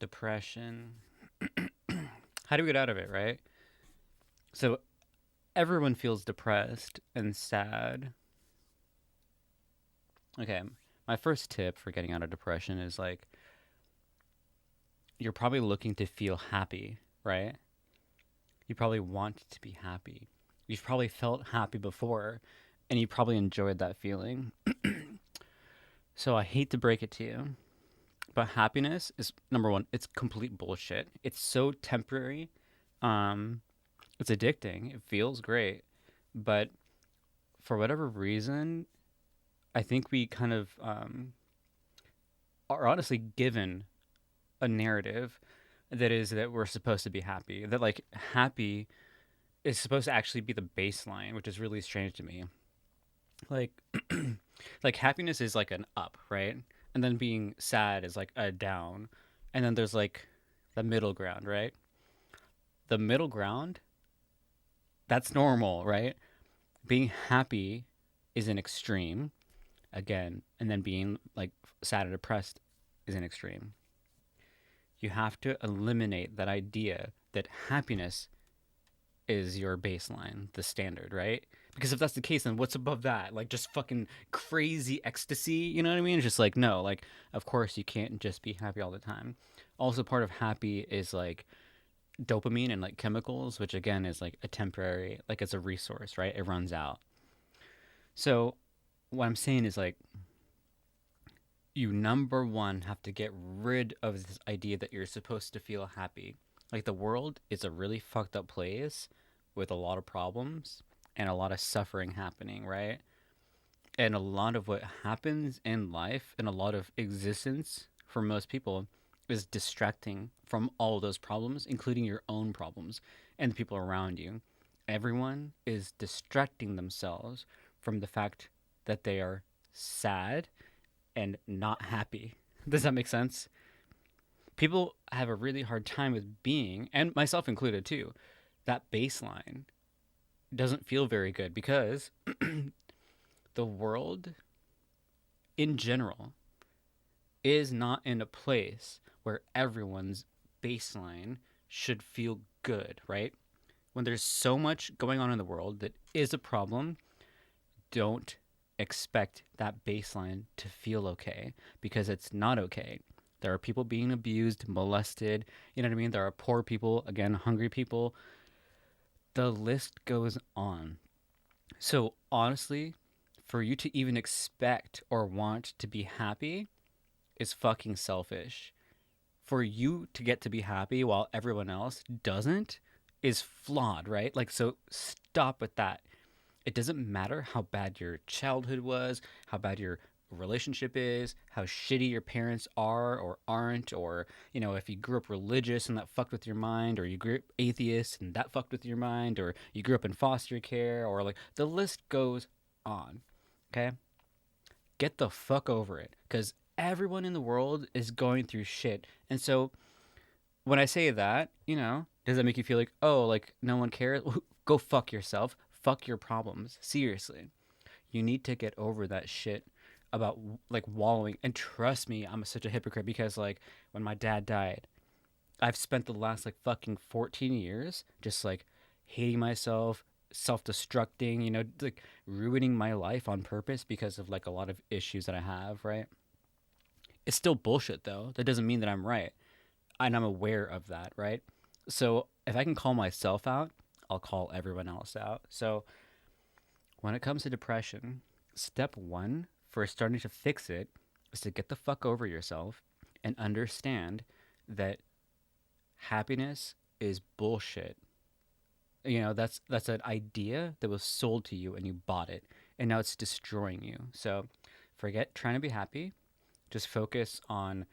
Depression. How do we get out of it, right? So everyone feels depressed and sad. Okay, my first tip for getting out of depression is like you're probably looking to feel happy, right? You probably want to be happy. You've probably felt happy before and you probably enjoyed that feeling. So I hate to break it to you, but happiness is number one, it's complete bullshit. It's so temporary. Um it's addicting. It feels great, but for whatever reason, I think we kind of are honestly given a narrative that is that we're supposed to be happy. That like happy is supposed to actually be the baseline, which is really strange to me. Like like happiness is like an up, right? And then being sad is like a down. And then there's like the middle ground, right? The middle ground, that's normal, right? Being happy is an extreme again, and then being like sad or depressed is an extreme. You have to eliminate that idea that happiness is your baseline, the standard, right? Because if that's the case, then what's above that? Like just fucking crazy ecstasy, you know what I mean? It's just like, no, like, of course you can't just be happy all the time. Also, part of happy is like dopamine and like chemicals, which again is like a temporary, like it's a resource, right? It runs out. So, what I'm saying is like, you number one have to get rid of this idea that you're supposed to feel happy. Like the world is a really fucked up place with a lot of problems and a lot of suffering happening, right? And a lot of what happens in life and a lot of existence for most people is distracting from all those problems, including your own problems and the people around you. Everyone is distracting themselves from the fact that they are sad and not happy. Does that make sense? People have a really hard time with being, and myself included too, that baseline doesn't feel very good because the world in general is not in a place where everyone's baseline should feel good, right? When there's so much going on in the world that is a problem, don't expect that baseline to feel okay because it's not okay. There are people being abused, molested, you know what I mean? There are poor people, again, hungry people. The list goes on. So, honestly, for you to even expect or want to be happy is fucking selfish. For you to get to be happy while everyone else doesn't is flawed, right? Like, so stop with that. It doesn't matter how bad your childhood was, how bad your relationship is, how shitty your parents are or aren't, or, you know, if you grew up religious and that fucked with your mind, or you grew up atheist and that fucked with your mind, or you grew up in foster care, or like the list goes on. Okay? Get the fuck over it. Because everyone in the world is going through shit. And so when I say that, you know, does that make you feel like, oh, like no one cares? Go fuck yourself. Fuck your problems. Seriously. You need to get over that shit about like wallowing. And trust me, I'm such a hypocrite because like when my dad died, I've spent the last like fucking 14 years just like hating myself, self-destructing, you know, like ruining my life on purpose because of like a lot of issues that I have, right? It's still bullshit though. That doesn't mean that I'm right. And I'm aware of that, right? So if I can call myself out, I'll call everyone else out. So when it comes to depression, step one for starting to fix it is to get the fuck over yourself and understand that happiness is bullshit. You know, that's an idea that was sold to you and you bought it and now it's destroying you. So forget trying to be happy. Just focus on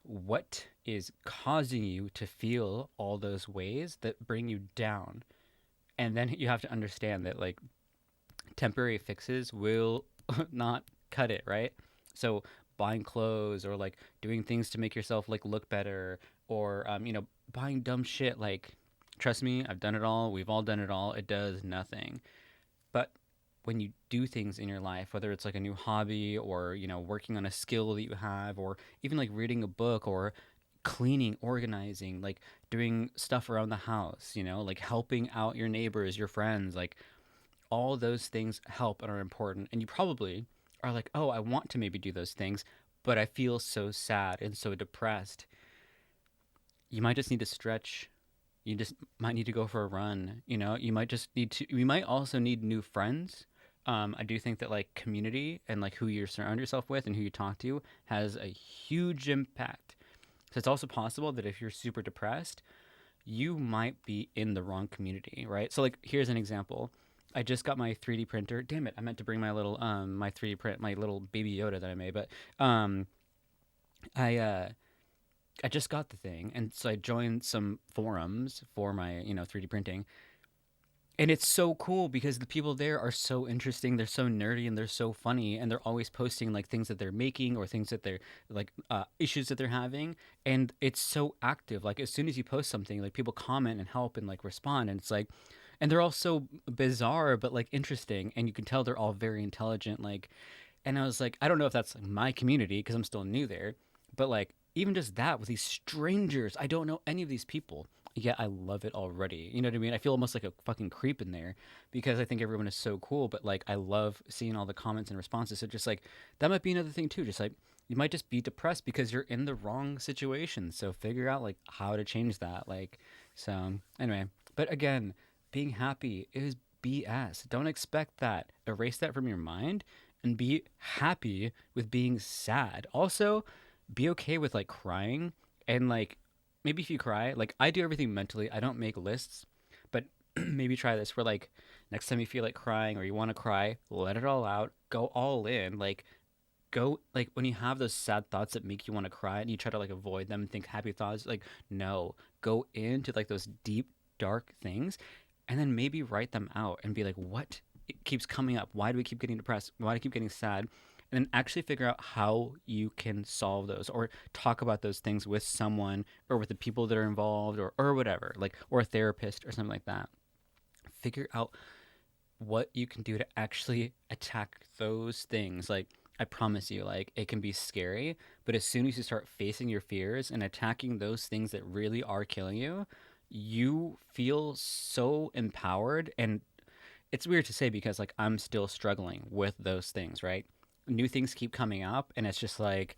what is causing you to feel all those ways that bring you down. And then you have to understand that like temporary fixes will not cut it, right? So buying clothes or like doing things to make yourself like look better or you know, buying dumb shit like trust me, I've done it all. We've all done it all. It does nothing. But when you do things in your life, whether it's like a new hobby or, you know, working on a skill that you have or even like reading a book or cleaning, organizing, like doing stuff around the house, like helping out your neighbors, your friends, like all those things help and are important. And you probably are like, oh, I want to maybe do those things, but I feel so sad and so depressed. You might just need to stretch. You just might need to go for a run. You might just need to, you might also need new friends. I do think that like community and like who you surround yourself with and who you talk to has a huge impact. So it's also possible that if you're super depressed, you might be in the wrong community, right? So like here's an example. I just got my 3D printer. Damn it, I meant to bring my little my 3D print, my little baby Yoda that I made, but um I uh I just got the thing, and so I joined some forums for my 3D printing, and it's so cool because the people there are so interesting. They're so nerdy and they're so funny, and they're always posting like things that they're making or things that they're like issues that they're having, and it's so active. Like as soon as you post something, like people comment and help and like respond, and it's like, and they're all so bizarre but like interesting, and you can tell they're all very intelligent. Like, and I was like, I don't know if that's like, my community because I'm still new there, but like even just that with these strangers, I don't know any of these people. Yet I love it already. You know what I mean? I feel almost like a fucking creep in there because I think everyone is so cool, but like I love seeing all the comments and responses. So just like that might be another thing too. Just like you might just be depressed because you're in the wrong situation. So figure out like how to change that. Like so anyway, but again, being happy is BS. Don't expect that. Erase that from your mind and be happy with being sad. Also, be okay with like crying and like maybe if you cry, like I do everything mentally. I don't make lists, but maybe try this where like next time you feel like crying or you want to cry, let it all out. Go all in. Like go like when you have those sad thoughts that make you want to cry and you try to like avoid them and think happy thoughts, like no, go into like those deep dark things and then maybe write them out and be like what it keeps coming up, why do we keep getting depressed, why do I keep getting sad, and then actually figure out how you can solve those or talk about those things with someone or with the people that are involved or whatever, like or a therapist or something like that. Figure out what you can do to actually attack those things. Like, I promise you, like, it can be scary, but as soon as you start facing your fears and attacking those things that really are killing you, you feel so empowered. And it's weird to say because, like, I'm still struggling with those things, right? New things keep coming up, and it's just like,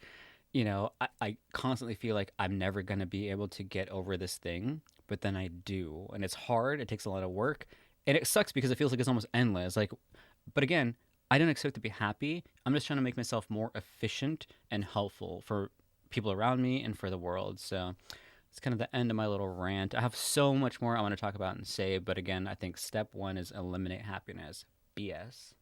I constantly feel like I'm never going to be able to get over this thing, but then I do. And it's hard. It takes a lot of work. And it sucks because it feels like it's almost endless. Like, but again, I don't expect to be happy. I'm just trying to make myself more efficient and helpful for people around me and for the world. So it's kind of the end of my little rant. I have so much more I want to talk about and say, but again, I think step one is eliminate happiness. BS.